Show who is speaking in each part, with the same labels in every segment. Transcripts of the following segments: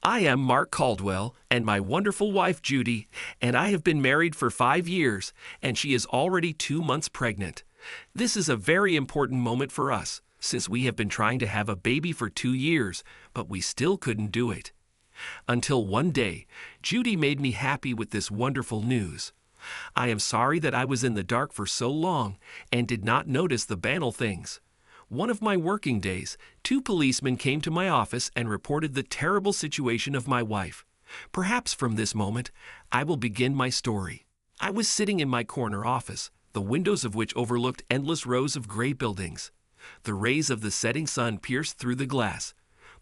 Speaker 1: I am Mark Caldwell and my wonderful wife Judy, and I have been married for 5 years, and she is already 2 months pregnant. This is a very important moment for us, since we have been trying to have a baby for 2 years, but we still couldn't do it. Until one day, Judy made me happy with this wonderful news. I am sorry that I was in the dark for so long and did not notice the banal things. One of my working days, 2 policemen came to my office and reported the terrible situation of my wife. Perhaps from this moment, I will begin my story. I was sitting in my corner office, the windows of which overlooked endless rows of gray buildings. The rays of the setting sun pierced through the glass,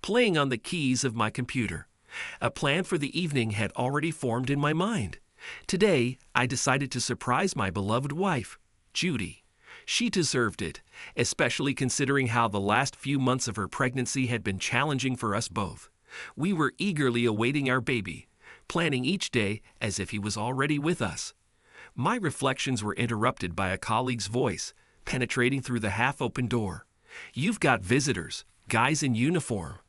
Speaker 1: playing on the keys of my computer. A plan for the evening had already formed in my mind. Today, I decided to surprise my beloved wife, Judy. She deserved it, especially considering how the last few months of her pregnancy had been challenging for us both. We were eagerly awaiting our baby, planning each day as if he was already with us. My reflections were interrupted by a colleague's voice, penetrating through the half-open door. "You've got visitors, guys in uniform,"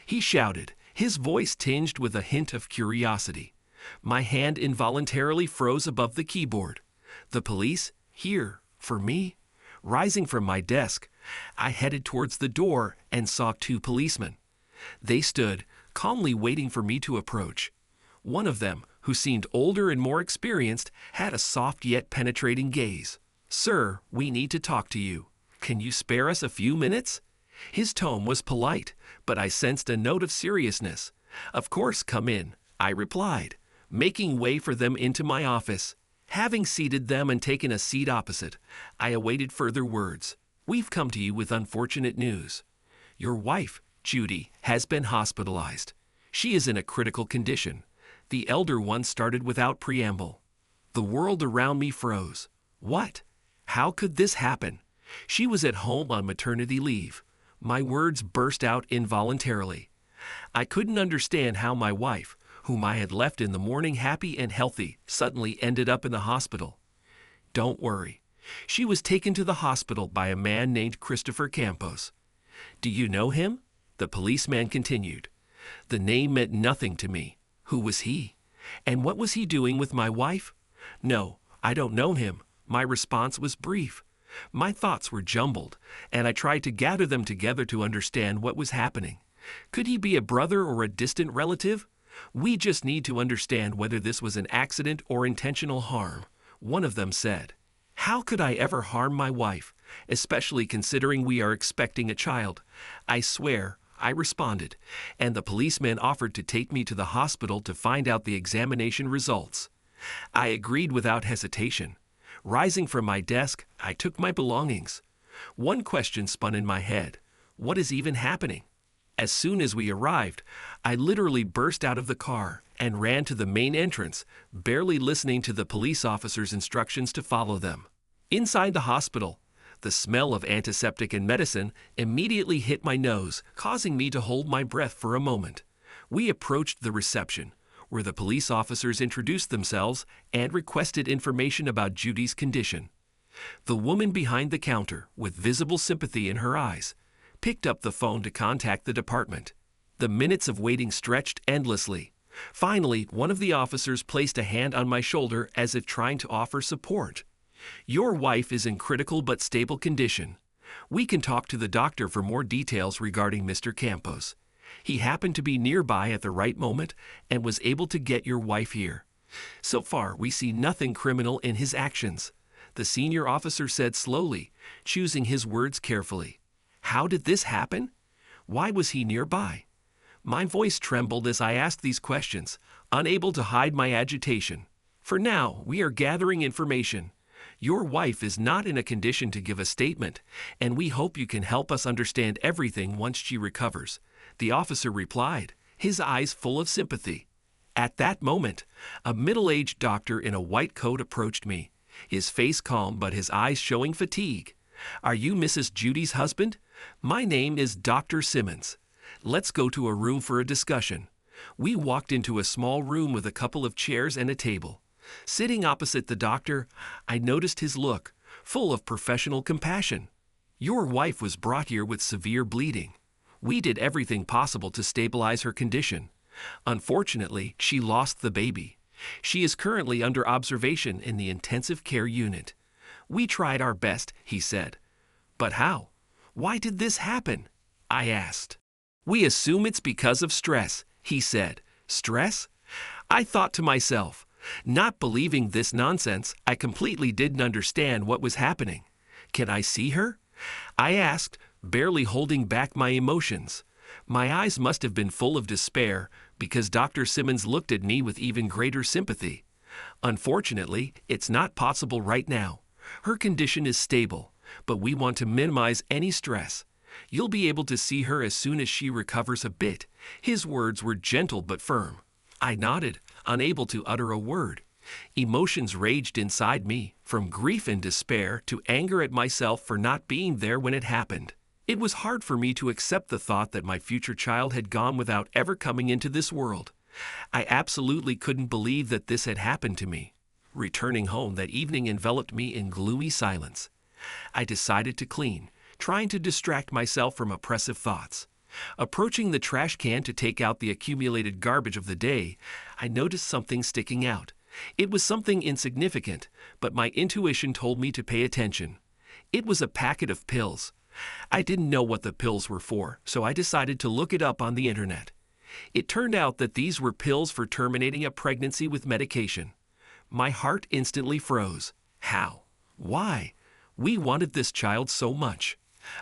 Speaker 1: he shouted, his voice tinged with a hint of curiosity. My hand involuntarily froze above the keyboard. The police? Here? For me? Rising from my desk, I headed towards the door and saw 2 policemen. They stood, calmly waiting for me to approach. One of them, who seemed older and more experienced, had a soft yet penetrating gaze. "Sir, we need to talk to you. Can you spare us a few minutes?" His tone was polite, but I sensed a note of seriousness. "Of course, come in," I replied, making way for them into my office. Having seated them and taken a seat opposite, I awaited further words. "We've come to you with unfortunate news. Your wife, Judy, has been hospitalized. She is in a critical condition." The elder one started without preamble. The world around me froze. What? How could this happen? She was at home on maternity leave. My words burst out involuntarily. I couldn't understand how my wife, whom I had left in the morning happy and healthy, suddenly ended up in the hospital. "Don't worry. She was taken to the hospital by a man named Christopher Campos." "Do you know him?" the policeman continued. The name meant nothing to me. Who was he? And what was he doing with my wife? "No, I don't know him." My response was brief. My thoughts were jumbled, and I tried to gather them together to understand what was happening. Could he be a brother or a distant relative? "We just need to understand whether this was an accident or intentional harm," one of them said. "How could I ever harm my wife, especially considering we are expecting a child?" "I swear," I responded, and the policeman offered to take me to the hospital to find out the examination results. I agreed without hesitation. Rising from my desk, I took my belongings. One question spun in my head. What is even happening? As soon as we arrived, I literally burst out of the car and ran to the main entrance, barely listening to the police officer's instructions to follow them. Inside the hospital, the smell of antiseptic and medicine immediately hit my nose, causing me to hold my breath for a moment. We approached the reception, where the police officers introduced themselves and requested information about Judy's condition. The woman behind the counter, with visible sympathy in her eyes, picked up the phone to contact the department. The minutes of waiting stretched endlessly. Finally, one of the officers placed a hand on my shoulder as if trying to offer support. "Your wife is in critical but stable condition. We can talk to the doctor for more details regarding Mr. Campos. He happened to be nearby at the right moment and was able to get your wife here. So far, we see nothing criminal in his actions," the senior officer said slowly, choosing his words carefully. How did this happen? Why was he nearby? My voice trembled as I asked these questions, unable to hide my agitation. "For now, we are gathering information. Your wife is not in a condition to give a statement, and we hope you can help us understand everything once she recovers," the officer replied, his eyes full of sympathy. At that moment, a middle-aged doctor in a white coat approached me, his face calm but his eyes showing fatigue. "Are you Mrs. Judy's husband? My name is Dr. Simmons. Let's go to a room for a discussion." We walked into a small room with a couple of chairs and a table. Sitting opposite the doctor, I noticed his look, full of professional compassion. "Your wife was brought here with severe bleeding. We did everything possible to stabilize her condition. Unfortunately, she lost the baby. She is currently under observation in the intensive care unit. We tried our best, he said. But how? Why did this happen? I asked. We assume it's because of stress, he said. Stress? I thought to myself. Not believing this nonsense, I completely didn't understand what was happening. Can I see her? I asked, barely holding back my emotions. My eyes must have been full of despair because Dr. Simmons looked at me with even greater sympathy. Unfortunately, it's not possible right now. Her condition is stable, but we want to minimize any stress. You'll be able to see her as soon as she recovers a bit. His words were gentle but firm. I nodded, unable to utter a word. Emotions raged inside me, from grief and despair to anger at myself for not being there when it happened. It was hard for me to accept the thought that my future child had gone without ever coming into this world. I absolutely couldn't believe that this had happened to me. Returning home that evening enveloped me in gloomy silence. I decided to clean, trying to distract myself from oppressive thoughts. Approaching the trash can to take out the accumulated garbage of the day, I noticed something sticking out. It was something insignificant, but my intuition told me to pay attention. It was a packet of pills. I didn't know what the pills were for, so I decided to look it up on the internet. It turned out that these were pills for terminating a pregnancy with medication. My heart instantly froze. How? Why? We wanted this child so much.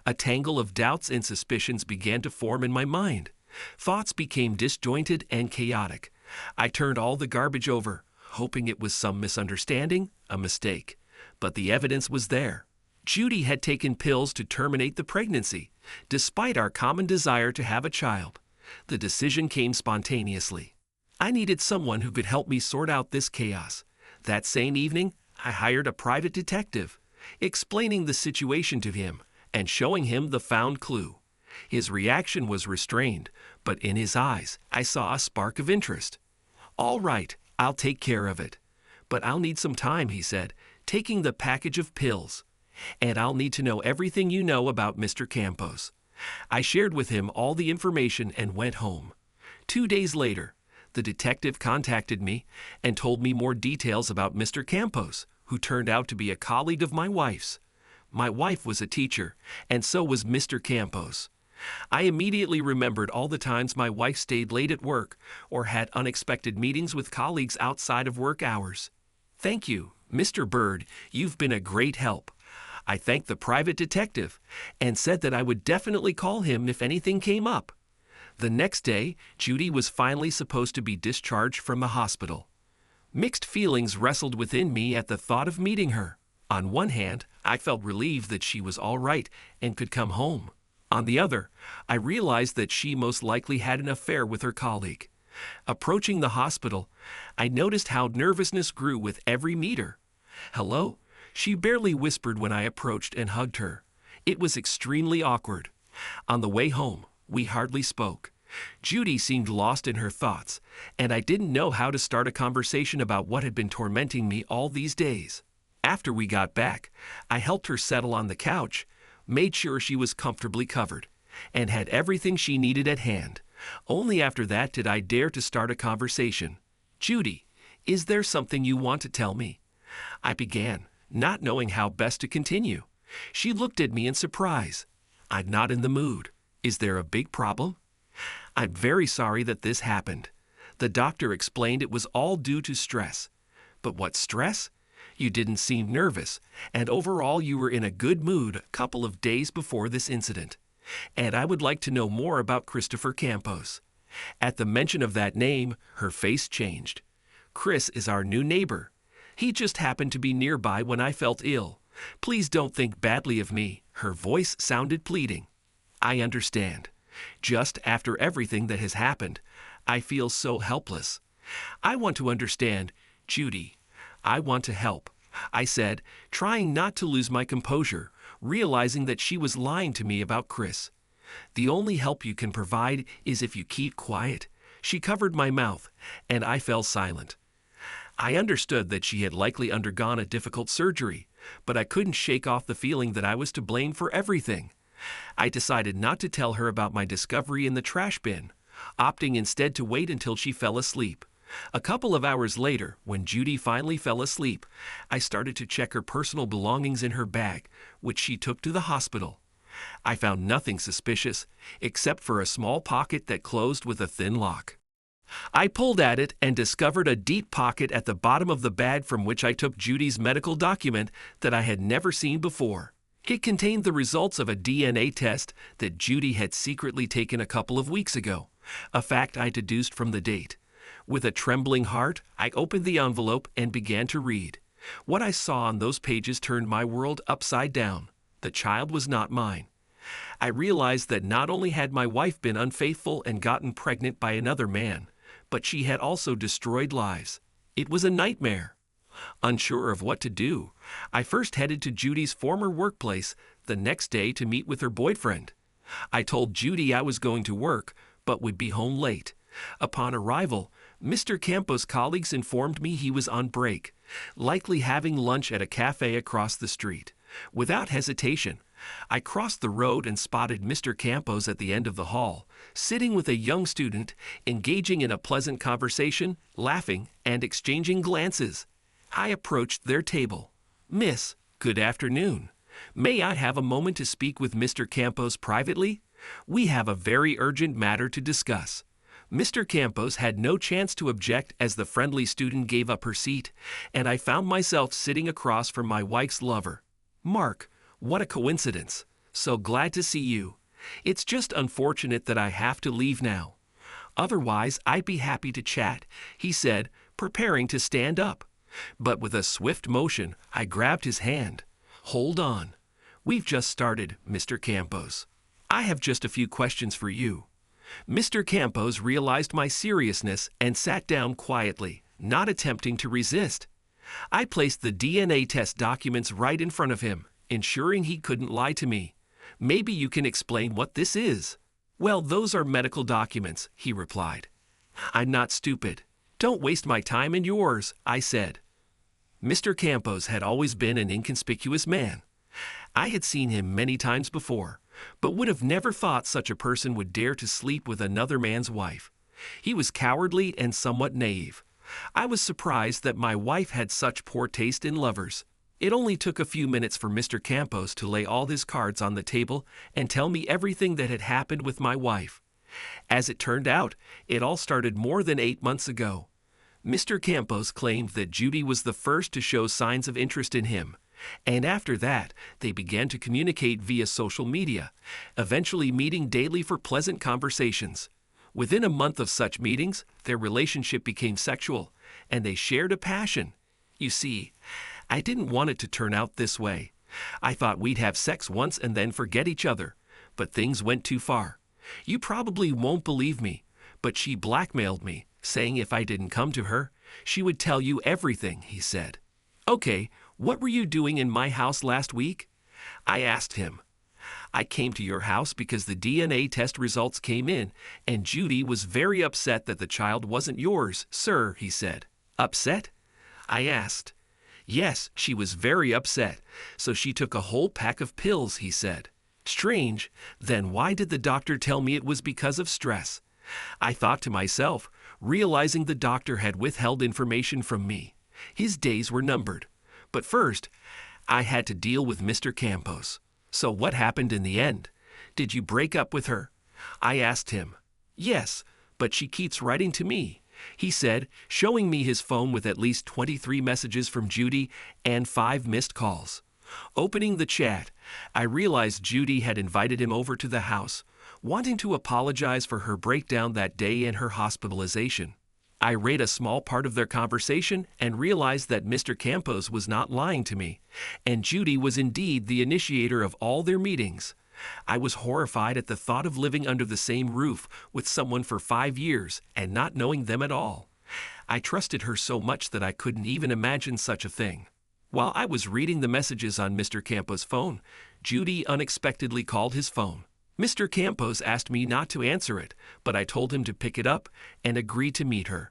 Speaker 1: A tangle of doubts and suspicions began to form in my mind. Thoughts became disjointed and chaotic. I turned all the garbage over, hoping it was some misunderstanding, a mistake. But the evidence was there. Judy had taken pills to terminate the pregnancy, despite our common desire to have a child. The decision came spontaneously. I needed someone who could help me sort out this chaos. That same evening, I hired a private detective, explaining the situation to him and showing him the found clue. His reaction was restrained, but in his eyes, I saw a spark of interest. "All right, I'll take care of it. But I'll need some time," he said, taking the package of pills. "And I'll need to know everything you know about Mr. Campos." I shared with him all the information and went home. 2 days later, the detective contacted me and told me more details about Mr. Campos, who turned out to be a colleague of my wife's. My wife was a teacher, and so was Mr. Campos. I immediately remembered all the times my wife stayed late at work or had unexpected meetings with colleagues outside of work hours. "Thank you, Mr. Bird, you've been a great help." I thanked the private detective and said that I would definitely call him if anything came up. The next day, Judy was finally supposed to be discharged from the hospital. Mixed feelings wrestled within me at the thought of meeting her. On one hand, I felt relieved that she was all right and could come home. On the other, I realized that she most likely had an affair with her colleague. Approaching the hospital, I noticed how nervousness grew with every meeter. "Hello?" She barely whispered when I approached and hugged her. It was extremely awkward. On the way home, we hardly spoke. Judy seemed lost in her thoughts, and I didn't know how to start a conversation about what had been tormenting me all these days. After we got back, I helped her settle on the couch, made sure she was comfortably covered, and had everything she needed at hand. Only after that did I dare to start a conversation. "Judy, is there something you want to tell me?" I began, not knowing how best to continue. She looked at me in surprise. "I'm not in the mood. Is there a big problem?" "I'm very sorry that this happened. The doctor explained it was all due to stress." "But what stress? You didn't seem nervous, and overall you were in a good mood a couple of days before this incident. And I would like to know more about Christopher Campos." At the mention of that name, her face changed. "Chris is our new neighbor. He just happened to be nearby when I felt ill. Please don't think badly of me." Her voice sounded pleading. "I understand. Just after everything that has happened, I feel so helpless. I want to understand, Judy. I want to help," I said, trying not to lose my composure, realizing that she was lying to me about Chris. "The only help you can provide is if you keep quiet." She covered my mouth, and I fell silent. I understood that she had likely undergone a difficult surgery, but I couldn't shake off the feeling that I was to blame for everything. I decided not to tell her about my discovery in the trash bin, opting instead to wait until she fell asleep. A couple of hours later, when Judy finally fell asleep, I started to check her personal belongings in her bag, which she took to the hospital. I found nothing suspicious, except for a small pocket that closed with a thin lock. I pulled at it and discovered a deep pocket at the bottom of the bag from which I took Judy's medical document that I had never seen before. It contained the results of a DNA test that Judy had secretly taken a couple of weeks ago, a fact I deduced from the date. With a trembling heart, I opened the envelope and began to read. What I saw on those pages turned my world upside down. The child was not mine. I realized that not only had my wife been unfaithful and gotten pregnant by another man, but she had also destroyed lives. It was a nightmare. Unsure of what to do, I first headed to Judy's former workplace the next day to meet with her boyfriend. I told Judy I was going to work, but would be home late. Upon arrival, Mr. Campos' colleagues informed me he was on break, likely having lunch at a cafe across the street. Without hesitation, I crossed the road and spotted Mr. Campos at the end of the hall, sitting with a young student, engaging in a pleasant conversation, laughing, and exchanging glances. I approached their table. "Miss, good afternoon. May I have a moment to speak with Mr. Campos privately? We have a very urgent matter to discuss." Mr. Campos had no chance to object as the friendly student gave up her seat, and I found myself sitting across from my wife's lover. "Mark, what a coincidence. So glad to see you. It's just unfortunate that I have to leave now. Otherwise, I'd be happy to chat," he said, preparing to stand up. But with a swift motion, I grabbed his hand. "Hold on. We've just started, Mr. Campos. I have just a few questions for you." Mr. Campos realized my seriousness and sat down quietly, not attempting to resist. I placed the DNA test documents right in front of him, ensuring he couldn't lie to me. "Maybe you can explain what this is." "Well, those are medical documents," he replied. "I'm not stupid. Don't waste my time and yours," I said. Mr. Campos had always been an inconspicuous man. I had seen him many times before, but would have never thought such a person would dare to sleep with another man's wife. He was cowardly and somewhat naive. I was surprised that my wife had such poor taste in lovers. It only took a few minutes for Mr. Campos to lay all his cards on the table and tell me everything that had happened with my wife. As it turned out, it all started more than 8 months ago. Mr. Campos claimed that Judy was the first to show signs of interest in him, and after that, they began to communicate via social media, eventually meeting daily for pleasant conversations. Within a month of such meetings, their relationship became sexual, and they shared a passion. You see, I didn't want it to turn out this way. I thought we'd have sex once and then forget each other, but things went too far. You probably won't believe me, but she blackmailed me, saying if I didn't come to her, she would tell you everything, he said. "Okay, what were you doing in my house last week?" I asked him. "I came to your house because the DNA test results came in, and Judy was very upset that the child wasn't yours, sir," he said. "Upset?" I asked. "Yes, she was very upset, so she took a whole pack of pills," he said. "Strange. Then why did the doctor tell me it was because of stress?" I thought to myself, realizing the doctor had withheld information from me. His days were numbered. But first, I had to deal with Mr. Campos. "So what happened in the end? Did you break up with her?" I asked him. "Yes, but she keeps writing to me," he said, showing me his phone with at least 23 messages from Judy and 5 missed calls. Opening the chat, I realized Judy had invited him over to the house, wanting to apologize for her breakdown that day and her hospitalization. I read a small part of their conversation and realized that Mr. Campos was not lying to me, and Judy was indeed the initiator of all their meetings. I was horrified at the thought of living under the same roof with someone for 5 years and not knowing them at all. I trusted her so much that I couldn't even imagine such a thing. While I was reading the messages on Mr. Campos' phone, Judy unexpectedly called his phone. Mr. Campos asked me not to answer it, but I told him to pick it up and agreed to meet her.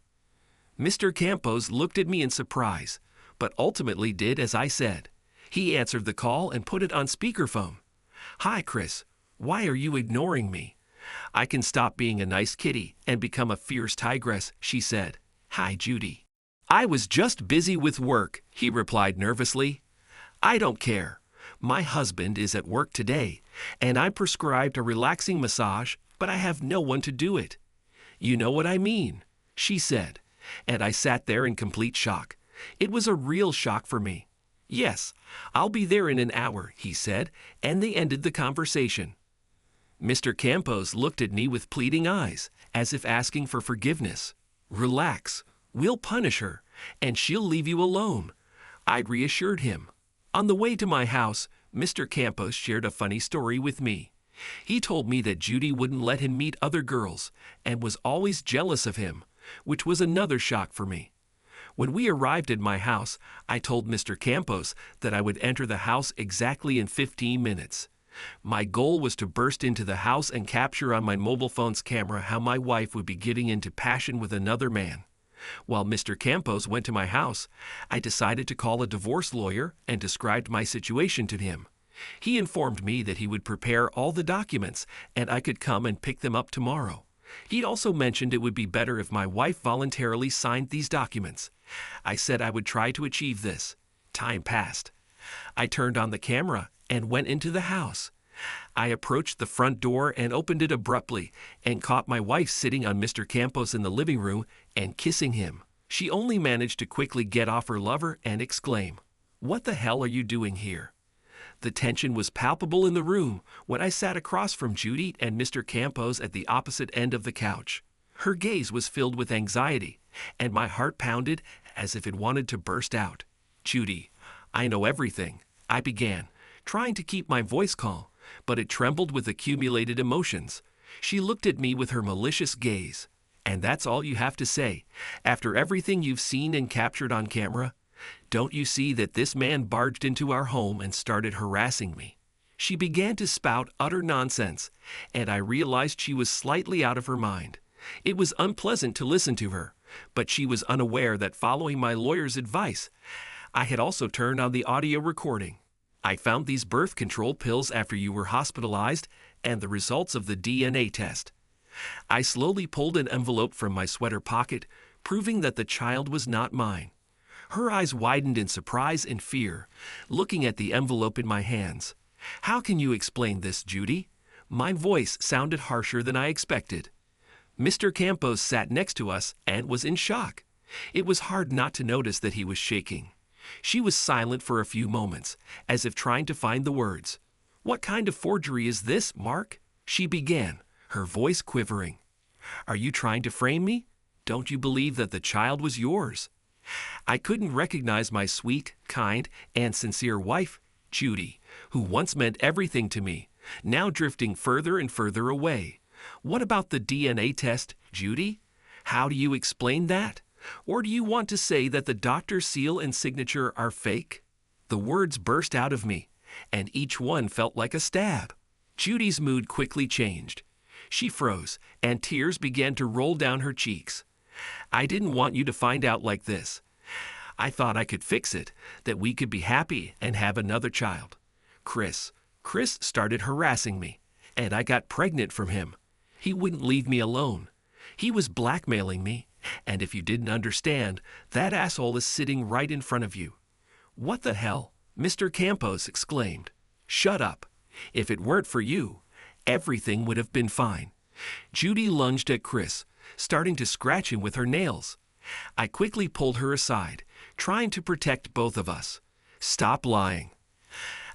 Speaker 1: Mr. Campos looked at me in surprise, but ultimately did as I said. He answered the call and put it on speakerphone. "Hi, Chris. Why are you ignoring me? I can stop being a nice kitty and become a fierce tigress, she said. Hi, Judy. I was just busy with work, he replied nervously. I don't care. My husband is at work today, and I'm prescribed a relaxing massage, but I have no one to do it. You know what I mean, she said, and I sat there in complete shock. It was a real shock for me. Yes, I'll be there in an hour, he said, and they ended the conversation. Mr. Campos looked at me with pleading eyes, as if asking for forgiveness. Relax, we'll punish her, and she'll leave you alone. I reassured him. On the way to my house, Mr. Campos shared a funny story with me. He told me that Judy wouldn't let him meet other girls and was always jealous of him, which was another shock for me. When we arrived at my house, I told Mr. Campos that I would enter the house exactly in 15 minutes. My goal was to burst into the house and capture on my mobile phone's camera how my wife would be getting into passion with another man. While Mr. Campos went to my house, I decided to call a divorce lawyer and described my situation to him. He informed me that he would prepare all the documents and I could come and pick them up tomorrow. He'd also mentioned it would be better if my wife voluntarily signed these documents. I said I would try to achieve this. Time passed. I turned on the camera and went into the house. I approached the front door and opened it abruptly and caught my wife sitting on Mr. Campos in the living room and kissing him. She only managed to quickly get off her lover and exclaim, "What the hell are you doing here?" The tension was palpable in the room when I sat across from Judy and Mr. Campos at the opposite end of the couch. Her gaze was filled with anxiety, and my heart pounded as if it wanted to burst out. "Judy, I know everything," I began, trying to keep my voice calm, but it trembled with accumulated emotions. She looked at me with her malicious gaze. "And that's all you have to say, after everything you've seen and captured on camera? Don't you see that this man barged into our home and started harassing me?" She began to spout utter nonsense, and I realized she was slightly out of her mind. It was unpleasant to listen to her, but she was unaware that following my lawyer's advice, I had also turned on the audio recording. "I found these birth control pills after you were hospitalized and the results of the DNA test." I slowly pulled an envelope from my sweater pocket, proving that the child was not mine. Her eyes widened in surprise and fear, looking at the envelope in my hands. "How can you explain this, Judy?" My voice sounded harsher than I expected. Mr. Campos sat next to us and was in shock. It was hard not to notice that he was shaking. She was silent for a few moments, as if trying to find the words. "What kind of forgery is this, Mark?" she began, her voice quivering. "Are you trying to frame me? Don't you believe that the child was yours?" I couldn't recognize my sweet, kind, and sincere wife, Judy, who once meant everything to me, now drifting further and further away. "What about the DNA test, Judy? How do you explain that? Or do you want to say that the doctor's seal and signature are fake?" The words burst out of me, and each one felt like a stab. Judy's mood quickly changed. She froze, and tears began to roll down her cheeks. "I didn't want you to find out like this. I thought I could fix it, that we could be happy and have another child. Chris started harassing me, and I got pregnant from him. He wouldn't leave me alone. He was blackmailing me, and if you didn't understand, that asshole is sitting right in front of you." "What the hell?" Mr. Campos exclaimed. "Shut up. If it weren't for you, everything would have been fine." Judy lunged at Chris, starting to scratch him with her nails. I quickly pulled her aside, trying to protect both of us. "Stop lying."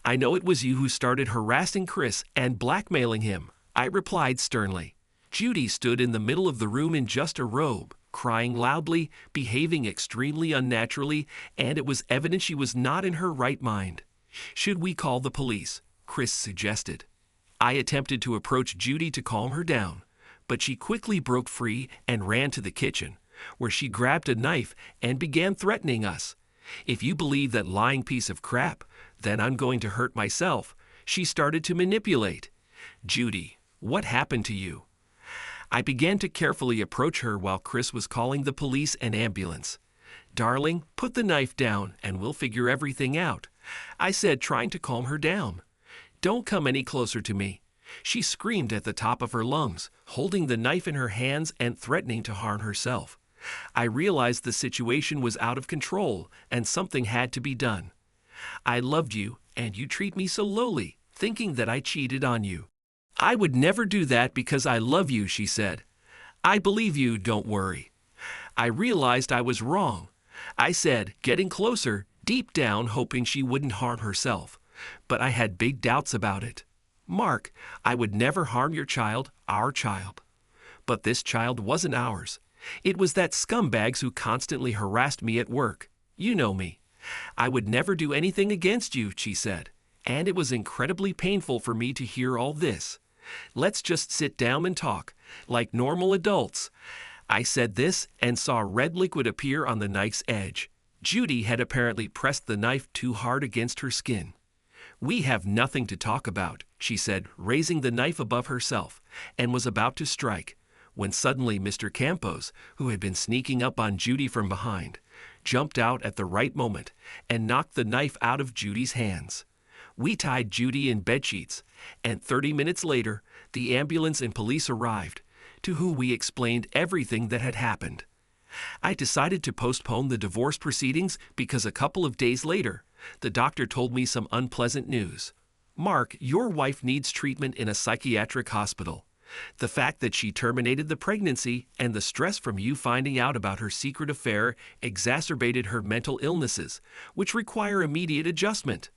Speaker 1: "I know it was you who started harassing Chris and blackmailing him," I replied sternly. Judy stood in the middle of the room in just a robe, crying loudly, behaving extremely unnaturally, and it was evident she was not in her right mind. "Should we call the police?" Chris suggested. I attempted to approach Judy to calm her down, but she quickly broke free and ran to the kitchen, where she grabbed a knife and began threatening us. "If you believe that lying piece of crap, then I'm going to hurt myself." She started to manipulate. "Judy, what happened to you?" I began to carefully approach her while Chris was calling the police and ambulance. "Darling, put the knife down and we'll figure everything out," I said, trying to calm her down. "Don't come any closer to me. She screamed at the top of her lungs, holding the knife in her hands and threatening to harm herself. I realized the situation was out of control and something had to be done. I loved you, and you treat me so lowly, thinking that I cheated on you. I would never do that because I love you, she said. I believe you, don't worry. I realized I was wrong. I said, getting closer, deep down hoping she wouldn't harm herself. But I had big doubts about it. Mark, I would never harm your child, our child. But this child wasn't ours. It was that scumbags who constantly harassed me at work. You know me. I would never do anything against you, she said. And it was incredibly painful for me to hear all this. Let's just sit down and talk, like normal adults. I said this and saw red liquid appear on the knife's edge. Judy had apparently pressed the knife too hard against her skin. We have nothing to talk about, she said, raising the knife above herself, and was about to strike, when suddenly Mr. Campos, who had been sneaking up on Judy from behind, jumped out at the right moment and knocked the knife out of Judy's hands. We tied Judy in bedsheets, and 30 minutes later, the ambulance and police arrived, to whom we explained everything that had happened. I decided to postpone the divorce proceedings because a couple of days later, the doctor told me some unpleasant news. Mark, your wife needs treatment in a psychiatric hospital. The fact that she terminated the pregnancy and the stress from you finding out about her secret affair exacerbated her mental illnesses, which require immediate adjustment.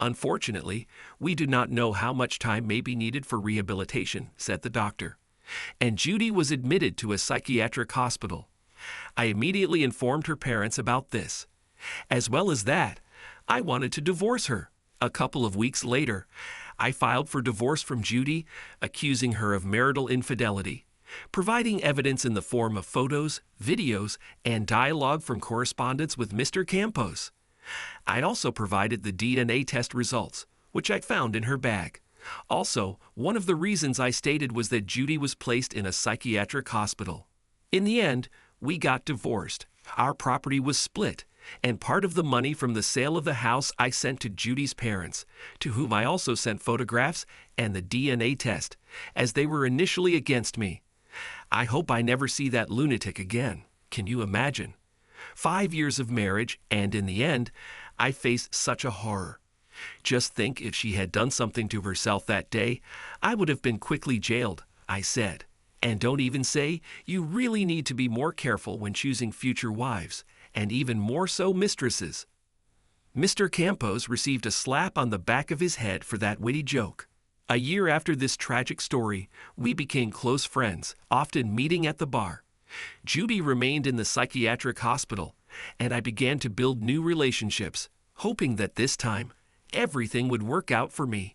Speaker 1: Unfortunately, we do not know how much time may be needed for rehabilitation, said the doctor. And Judy was admitted to a psychiatric hospital. I immediately informed her parents about this. As well as that, I wanted to divorce her. A couple of weeks later, I filed for divorce from Judy, accusing her of marital infidelity, providing evidence in the form of photos, videos, and dialogue from correspondence with Mr. Campos. I also provided the DNA test results, which I found in her bag. Also, one of the reasons I stated was that Judy was placed in a psychiatric hospital. In the end, we got divorced. Our property was split, and part of the money from the sale of the house I sent to Judy's parents, to whom I also sent photographs and the DNA test, as they were initially against me. I hope I never see that lunatic again. Can you imagine? 5 years of marriage, and in the end, I faced such a horror. Just think if she had done something to herself that day, I would have been quickly jailed, I said. And don't even say, you really need to be more careful when choosing future wives, and even more so mistresses. Mr. Campos received a slap on the back of his head for that witty joke. A year after this tragic story, we became close friends, often meeting at the bar. Judy remained in the psychiatric hospital, and I began to build new relationships, hoping that this time, everything would work out for me.